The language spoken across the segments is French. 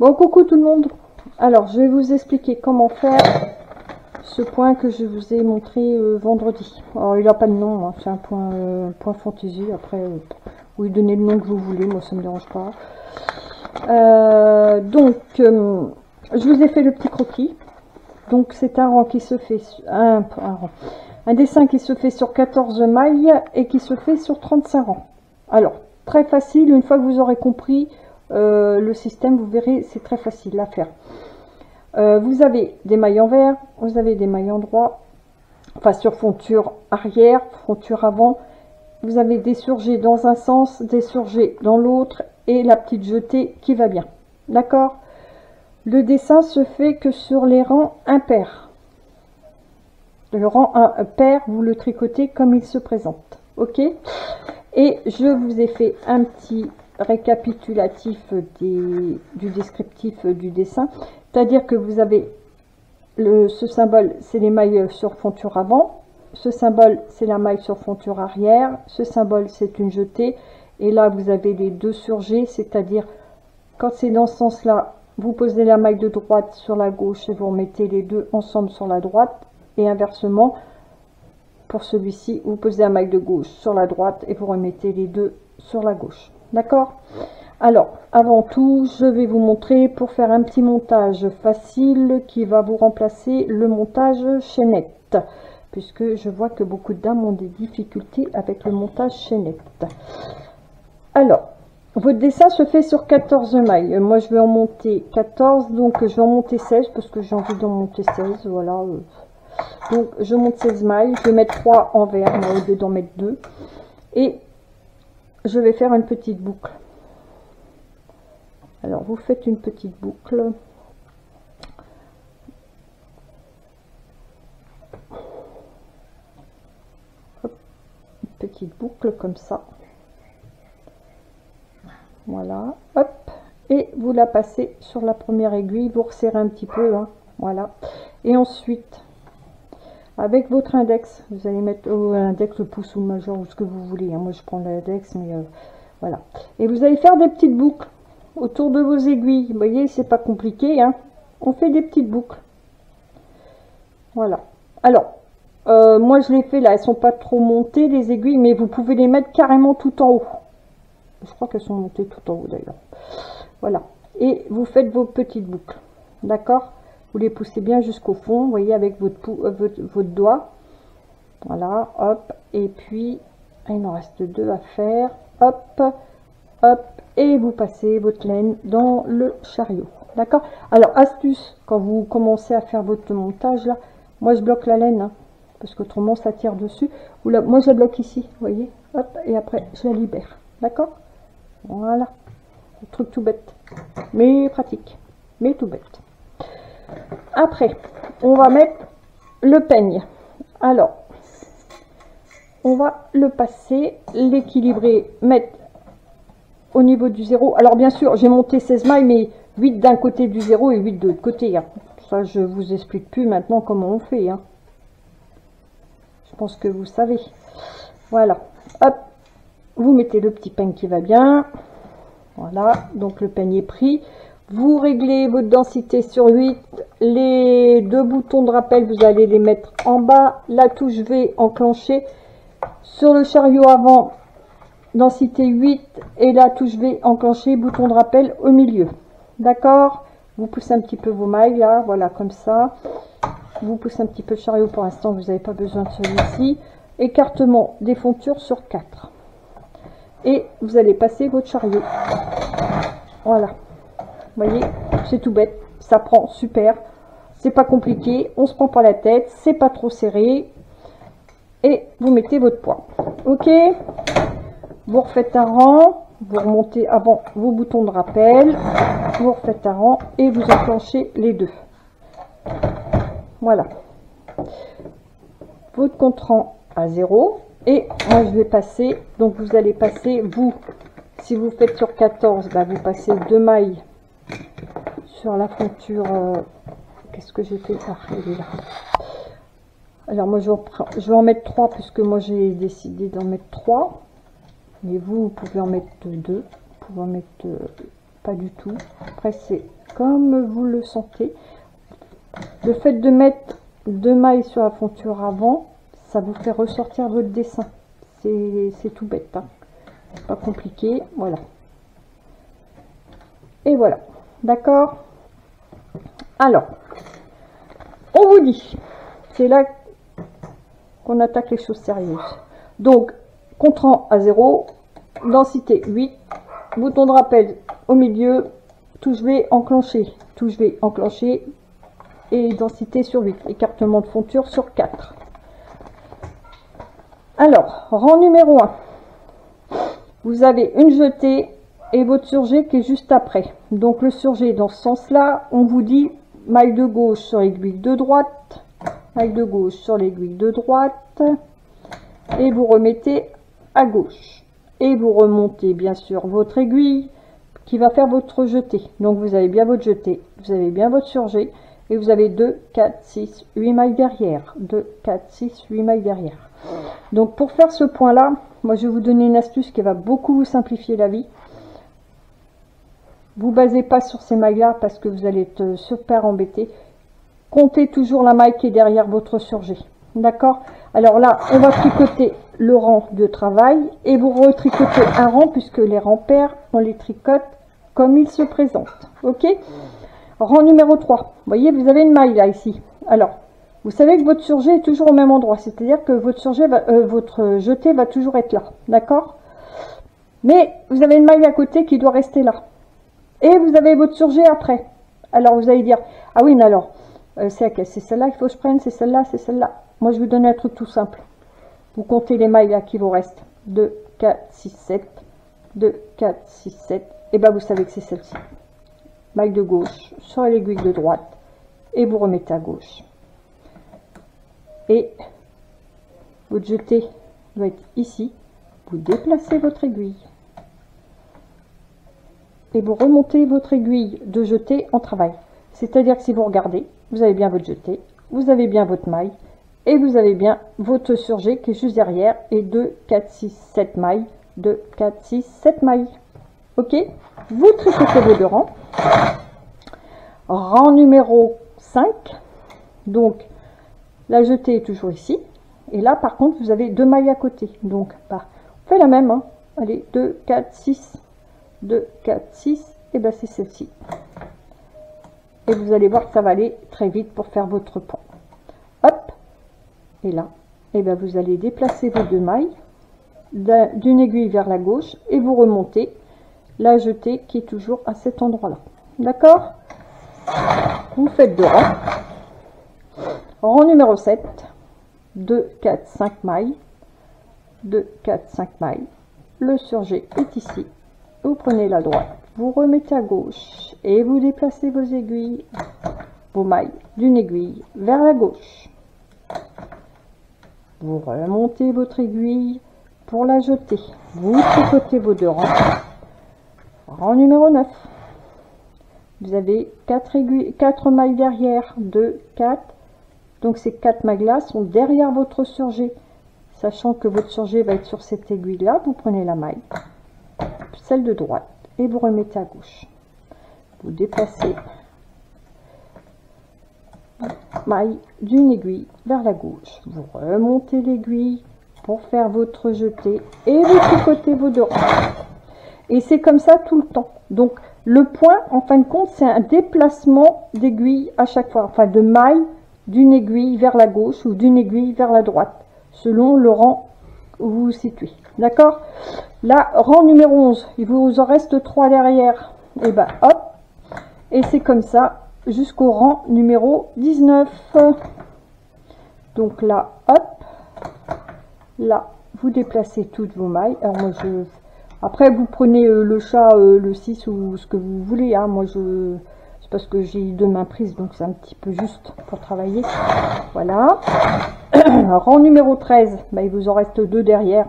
Bon, coucou tout le monde. Alors, je vais vous expliquer comment faire ce point que je vous ai montré vendredi. Alors, il n'a pas de nom, hein, c'est un point fantaisie. Après, vous lui donnez le nom que vous voulez, moi ça me dérange pas. Je vous ai fait le petit croquis. Donc, c'est un rang qui se fait, un dessin qui se fait sur 14 mailles et qui se fait sur 35 rangs. Alors, très facile, une fois que vous aurez compris le système, vous verrez, c'est très facile à faire. Vous avez des mailles envers, vous avez des mailles endroit, enfin sur fonture arrière, fonture avant. Vous avez des surgés dans un sens, des surgés dans l'autre et la petite jetée qui va bien. D'accord? Le dessin se fait que sur les rangs impairs. Le rang impair, vous le tricotez comme il se présente. Ok? Et je vous ai fait un petit récapitulatif du descriptif du dessin. C'est-à-dire que vous avez ce symbole, c'est les mailles sur fonture avant. Ce symbole, c'est la maille sur fonture arrière. Ce symbole, c'est une jetée. Et là, vous avez les deux surgés, c'est-à-dire, quand c'est dans ce sens-là, vous posez la maille de droite sur la gauche et vous remettez les deux ensemble sur la droite. Et inversement, pour celui-ci, vous posez la maille de gauche sur la droite et vous remettez les deux sur la gauche. D'accord? Alors, avant tout, je vais vous montrer pour faire un petit montage facile qui va vous remplacer le montage chaînette, puisque je vois que beaucoup de dames ont des difficultés avec le montage chaînette. Alors, votre dessin se fait sur 14 mailles. Moi, je vais en monter 14, donc je vais en monter 16, parce que j'ai envie d'en monter 16, voilà. Donc, je monte 16 mailles, je vais mettre 3 envers, au lieu d'en mettre 2. Et je vais faire une petite boucle. Alors, vous faites une petite boucle. Hop, une petite boucle comme ça. Voilà, hop. Et vous la passez sur la première aiguille. Vous resserrez un petit peu, hein, voilà. Et ensuite, avec votre index, vous allez mettre l'index, le pouce ou le majeur, ou ce que vous voulez. Hein. Moi, je prends l'index, mais voilà. Et vous allez faire des petites boucles autour de vos aiguilles. Vous voyez, c'est pas compliqué, hein. On fait des petites boucles. Voilà. Alors, moi je les fais là, elles sont pas trop montées les aiguilles, mais vous pouvez les mettre carrément tout en haut. Je crois qu'elles sont montées tout en haut d'ailleurs. Voilà. Et vous faites vos petites boucles. D'accord? Vous les poussez bien jusqu'au fond, vous voyez, avec votre doigt. Voilà, hop. Et puis, il me reste 2 à faire. Hop, hop. Et vous passez votre laine dans le chariot. D'accord? Alors, astuce, quand vous commencez à faire votre montage, là, moi je bloque la laine, hein, parce qu'autrement ça tire dessus. Ou là, moi je la bloque ici, vous voyez? Hop, et après je la libère. D'accord? Voilà. Un truc tout bête, mais pratique, mais tout bête. Après, on va mettre le peigne. Alors, on va le passer, l'équilibrer, mettre au niveau du 0. Alors bien sûr, j'ai monté 16 mailles, mais 8 d'un côté du 0 et 8 de l'autre côté. Hein. Ça, je vous explique plus maintenant comment on fait. Hein. Je pense que vous savez. Voilà. Hop. Vous mettez le petit peigne qui va bien. Voilà. Donc le peigne est pris. Vous réglez votre densité sur 8. Les 2 boutons de rappel, vous allez les mettre en bas. La touche V enclenchée. Sur le chariot avant, densité 8 et la touche V enclenchée, bouton de rappel au milieu. D'accord? Vous poussez un petit peu vos mailles là, voilà, comme ça. Vous poussez un petit peu le chariot pour l'instant, vous n'avez pas besoin de celui-ci. Écartement des fontures sur 4. Et vous allez passer votre chariot. Voilà. Vous voyez, c'est tout bête. Ça prend super. C'est pas compliqué. On se prend pas la tête. C'est pas trop serré. Et vous mettez votre poids. Ok? Vous refaites un rang. Vous remontez avant vos boutons de rappel. Vous refaites un rang et vous enclenchez les 2. Voilà. Votre compte rang à 0. Et moi je vais passer. Donc vous allez passer, vous, si vous faites sur 14, bah, vous passez 2 mailles sur la fonture. Qu'est-ce que j'ai fait? Ah, elle est là. Alors moi je vais en mettre 3 puisque moi j'ai décidé d'en mettre 3. Mais vous pouvez en mettre 2. Vous pouvez en mettre pas du tout. Après, c'est comme vous le sentez. Le fait de mettre 2 mailles sur la fonture avant, ça vous fait ressortir votre dessin. C'est tout bête, hein. Pas compliqué, voilà. Et voilà, d'accord. Alors, on vous dit, c'est là qu'on attaque les choses sérieuses. Donc, contrant à 0, densité 8, bouton de rappel au milieu, touche V enclenché, touche V enclenché, et densité sur 8, écartement de fonture sur 4. Alors, rang numéro 1, vous avez une jetée et votre surjet qui est juste après. Donc le surjet dans ce sens-là, on vous dit maille de gauche sur l'aiguille de droite, maille de gauche sur l'aiguille de droite, et vous remettez à gauche. Et vous remontez bien sûr votre aiguille qui va faire votre jetée. Donc vous avez bien votre jetée, vous avez bien votre surjet, et vous avez 2, 4, 6, 8 mailles derrière. 2, 4, 6, 8 mailles derrière. Donc pour faire ce point-là, moi je vais vous donner une astuce qui va beaucoup vous simplifier la vie. Vous basez pas sur ces mailles-là parce que vous allez être super embêté. Comptez toujours la maille qui est derrière votre surjet. D'accord? Alors là, on va tricoter le rang de travail et vous retricotez un rang puisque les rangs pairs, on les tricote comme ils se présentent. Ok? Rang numéro 3. Vous voyez, vous avez une maille là, ici. Alors, vous savez que votre surjet est toujours au même endroit. C'est-à-dire que votre surjet votre jeté va toujours être là. D'accord? Mais vous avez une maille à côté qui doit rester là. Et vous avez votre surjet après. Alors, vous allez dire, ah oui, mais alors, c'est laquelle? C'est celle-là qu'il faut que je prenne, c'est celle-là, c'est celle-là. Moi, je vais vous donner un truc tout simple. Vous comptez les mailles là qui vous restent. 2, 4, 6, 7. 2, 4, 6, 7. Et bien, vous savez que c'est celle-ci. Maille de gauche sur l'aiguille de droite. Et vous remettez à gauche. Et votre jeté doit être ici. Vous déplacez votre aiguille. Et vous remontez votre aiguille de jeté en travail. C'est-à-dire que si vous regardez, vous avez bien votre jeté, vous avez bien votre maille, et vous avez bien votre surjet qui est juste derrière, et 2, 4, 6, 7 mailles, 2, 4, 6, 7 mailles. Ok? Vous tricotez vos 2 rangs. Rang numéro 5. Donc, la jetée est toujours ici. Et là, par contre, vous avez 2 mailles à côté. Donc, bah, on fait la même. Hein. Allez, 2, 4, 6. 2, 4, 6, et bien c'est celle-ci. Et vous allez voir que ça va aller très vite pour faire votre pont. Hop, et là, et bien vous allez déplacer vos 2 mailles d'une aiguille vers la gauche et vous remontez la jetée qui est toujours à cet endroit-là. D'accord? Vous faites 2 rangs. Rang numéro 7, 2, 4, 5 mailles, 2, 4, 5 mailles. Le surjet est ici. Vous prenez la droite, vous remettez à gauche et vous déplacez vos aiguilles, vos mailles d'une aiguille vers la gauche. Vous remontez votre aiguille pour la jeter. Vous tricotez vos 2 rangs. Rang numéro 9. Vous avez 4 mailles derrière, 2, 4. Donc ces 4 mailles-là sont derrière votre surjet. Sachant que votre surjet va être sur cette aiguille-là, vous prenez la maille. Celle de droite et vous remettez à gauche. Vous déplacez maille d'une aiguille vers la gauche. Vous remontez l'aiguille pour faire votre jeté et vous tricotez vos 2 rangs. Et c'est comme ça tout le temps. Donc le point, en fin de compte, c'est un déplacement d'aiguille à chaque fois. Enfin de maille d'une aiguille vers la gauche ou d'une aiguille vers la droite, selon le rang où vous vous situez. D'accord? Là, rang numéro 11, il vous en reste 3 derrière. Et ben hop, et c'est comme ça jusqu'au rang numéro 19. Donc là, hop, là, vous déplacez toutes vos mailles. Alors moi, après, vous prenez le chat, le 6 ou ce que vous voulez. Hein. Moi, c'est parce que j'ai 2 mains prises, donc c'est un petit peu juste pour travailler. Voilà. Rang numéro 13, ben, il vous en reste 2 derrière.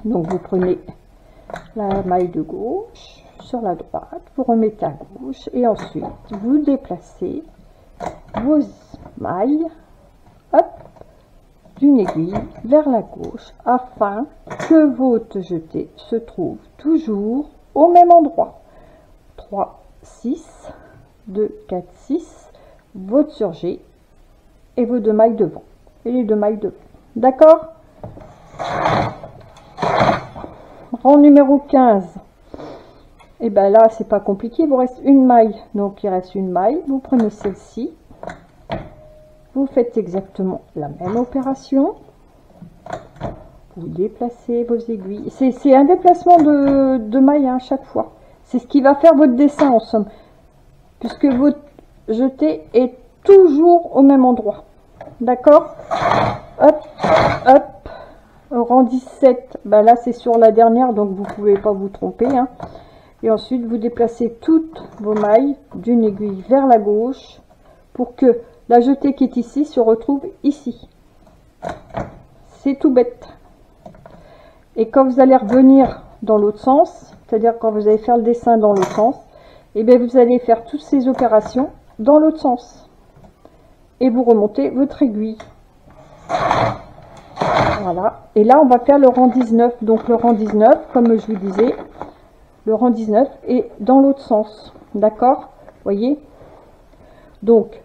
Donc vous prenez la maille de gauche sur la droite, vous remettez à gauche et ensuite vous déplacez vos mailles, hop, d'une aiguille vers la gauche afin que votre jeté se trouve toujours au même endroit. 3, 6, 2, 4, 6, votre surjet et vos 2 mailles devant. Et les 2 mailles devant. D'accord? Rang numéro 15. Et ben là, c'est pas compliqué, il vous reste une maille. Donc, il reste une maille. Vous prenez celle-ci. Vous faites exactement la même opération. Vous déplacez vos aiguilles. C'est un déplacement de maille à chaque fois. C'est ce qui va faire votre dessin en somme. Puisque votre jeté est toujours au même endroit. D'accord? Hop, hop. Au rang 17, ben là c'est sur la dernière, donc vous pouvez pas vous tromper. Hein. Et ensuite, vous déplacez toutes vos mailles d'une aiguille vers la gauche pour que la jetée qui est ici se retrouve ici. C'est tout bête. Et quand vous allez revenir dans l'autre sens, c'est-à-dire quand vous allez faire le dessin dans l'autre sens, et bien vous allez faire toutes ces opérations dans l'autre sens. Et vous remontez votre aiguille. Voilà. Et là, on va faire le rang 19. Donc le rang 19, comme je vous disais, le rang 19 est dans l'autre sens. D'accord? Voyez? Donc,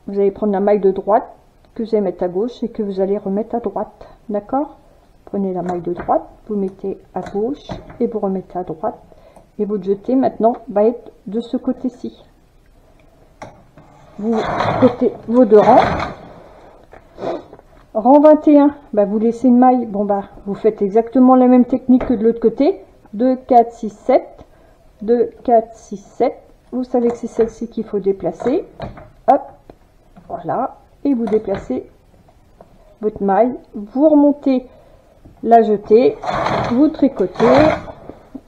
vous allez prendre la maille de droite que vous allez mettre à gauche et que vous allez remettre à droite. D'accord? Prenez la maille de droite, vous mettez à gauche et vous remettez à droite. Et votre jeté maintenant va être de ce côté-ci. Vous cotez vos 2 rangs. Rang 21, bah vous laissez une maille. Bon bah vous faites exactement la même technique que de l'autre côté. 2, 4, 6, 7. 2, 4, 6, 7. Vous savez que c'est celle-ci qu'il faut déplacer. Hop, voilà. Et vous déplacez votre maille. Vous remontez la jetée. Vous tricotez.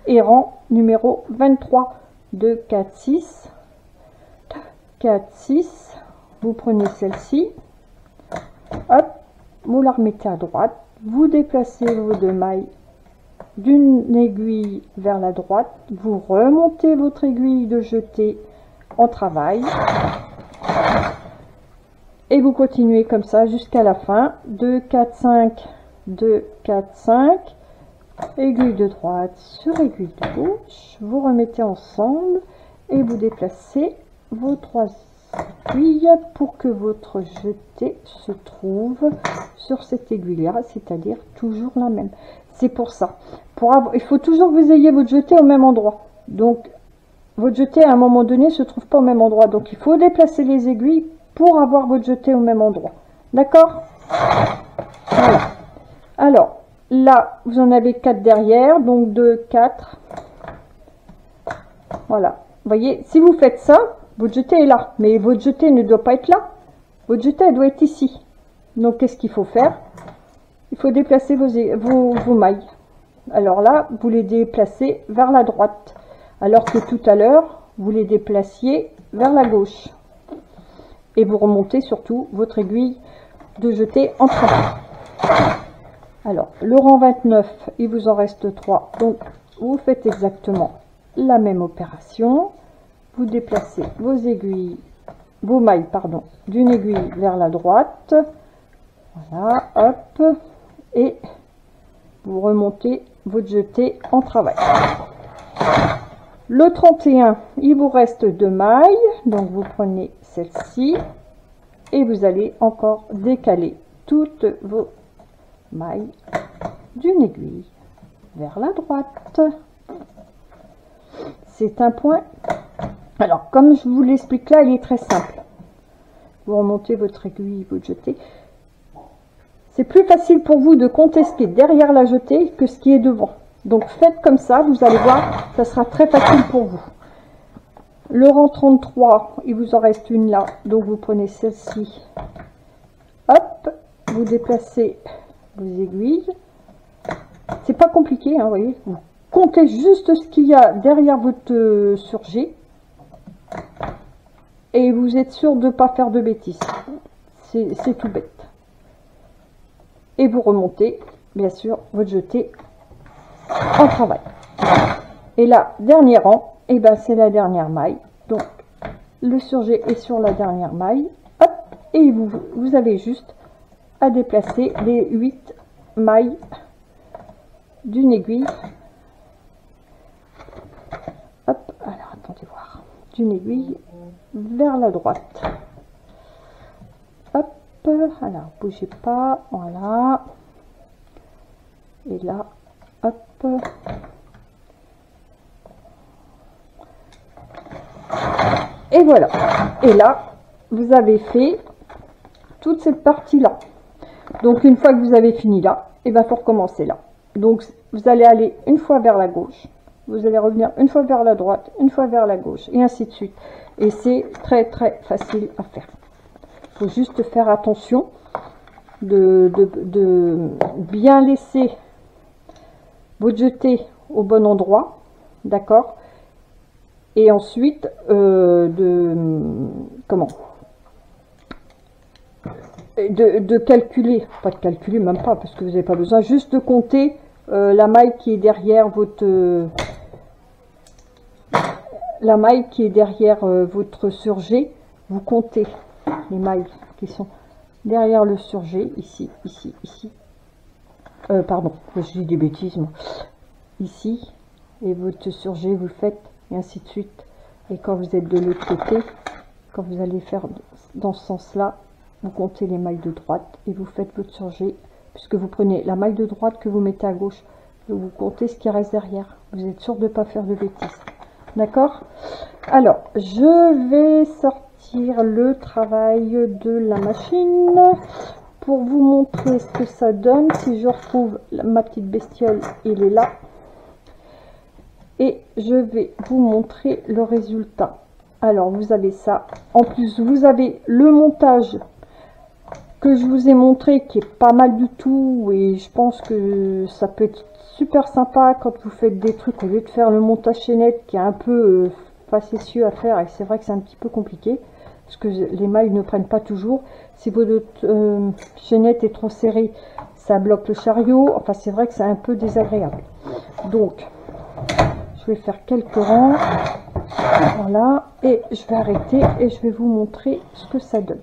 Et rang numéro 23. 2, 4, 6. 4, 6. Vous prenez celle-ci. Hop. Vous la remettez à droite. Vous déplacez vos 2 mailles d'une aiguille vers la droite, vous remontez votre aiguille de jeté en travail et vous continuez comme ça jusqu'à la fin. 2, 4, 5, 2, 4, 5, aiguille de droite sur aiguille de gauche, vous remettez ensemble et vous déplacez vos 3 aiguilles pour que votre jeté se trouve sur cette aiguille là, c'est-à-dire toujours la même. C'est pour ça. Il faut toujours que vous ayez votre jeté au même endroit. Donc, votre jeté à un moment donné se trouve pas au même endroit. Donc, il faut déplacer les aiguilles pour avoir votre jeté au même endroit. D'accord? Voilà. Alors, là, vous en avez 4 derrière. Donc, 2, 4. Voilà. Vous voyez, si vous faites ça, votre jeté est là. Mais votre jeté ne doit pas être là. Votre jeté, elle doit être ici. Donc, qu'est-ce qu'il faut faire? Il faut déplacer vos mailles. Alors là, vous les déplacez vers la droite. Alors que tout à l'heure, vous les déplaciez vers la gauche. Et vous remontez surtout votre aiguille de jeté en travail. Alors, le rang 29, il vous en reste 3. Donc, vous faites exactement la même opération. Vous déplacez vos mailles, pardon, d'une aiguille vers la droite. Voilà, hop. Et vous remontez votre jeté en travail. Le 31, il vous reste 2 mailles. Donc, vous prenez celle-ci. Et vous allez encore décaler toutes vos mailles d'une aiguille vers la droite. C'est un point. Alors, comme je vous l'explique là, il est très simple. Vous remontez votre aiguille, votre jeté. C'est plus facile pour vous de compter ce qui est derrière la jetée que ce qui est devant. Donc, faites comme ça, vous allez voir, ça sera très facile pour vous. Le rang 33, il vous en reste une là. Donc, vous prenez celle-ci. Hop, vous déplacez vos aiguilles. C'est pas compliqué, hein, vous voyez. Vous comptez juste ce qu'il y a derrière votre surjet. Et vous êtes sûr de ne pas faire de bêtises. C'est tout bête. Et vous remontez, bien sûr, votre jeté en travail. Et là, dernier rang, et ben c'est la dernière maille. Donc, le surjet est sur la dernière maille. Hop, et vous avez juste à déplacer les 8 mailles d'une aiguille. Hop, alors attendez d'une aiguille vers la droite. Hop, alors bougez pas, voilà. Et là, hop. Et voilà. Et là, vous avez fait toute cette partie-là. Donc, une fois que vous avez fini là, et bien, faut recommencer là. Donc, vous allez aller une fois vers la gauche. Vous allez revenir une fois vers la droite, une fois vers la gauche, et ainsi de suite. Et c'est très, très facile à faire. Il faut juste faire attention de bien laisser votre jeté au bon endroit. D'accord? Et ensuite, de calculer, pas de calculer, même pas, parce que vous n'avez pas besoin, juste de compter la maille qui est derrière votre votre surjet. Vous comptez les mailles qui sont derrière le surjet, ici, ici, ici. Pardon, je dis des bêtises, moi. Ici, et votre surjet, vous le faites, et ainsi de suite. Et quand vous êtes de l'autre côté, quand vous allez faire dans ce sens-là, vous comptez les mailles de droite et vous faites votre surjet, puisque vous prenez la maille de droite que vous mettez à gauche, et vous comptez ce qui reste derrière. Vous êtes sûr de ne pas faire de bêtises. D'accord? Alors, je vais sortir le travail de la machine pour vous montrer ce que ça donne. Si je retrouve ma petite bestiole, il est là. Et je vais vous montrer le résultat. Alors, vous avez ça. En plus, vous avez le montage que je vous ai montré, qui est pas mal du tout. Et je pense que ça peut être super sympa quand vous faites des trucs, au lieu de faire le montage chaînette, qui est un peu facétieux à faire. Et c'est vrai que c'est un petit peu compliqué, parce que les mailles ne prennent pas toujours. Si votre chaînette est trop serrée, ça bloque le chariot. Enfin, c'est vrai que c'est un peu désagréable. Donc, je vais faire quelques rangs, voilà, et je vais arrêter et je vais vous montrer ce que ça donne.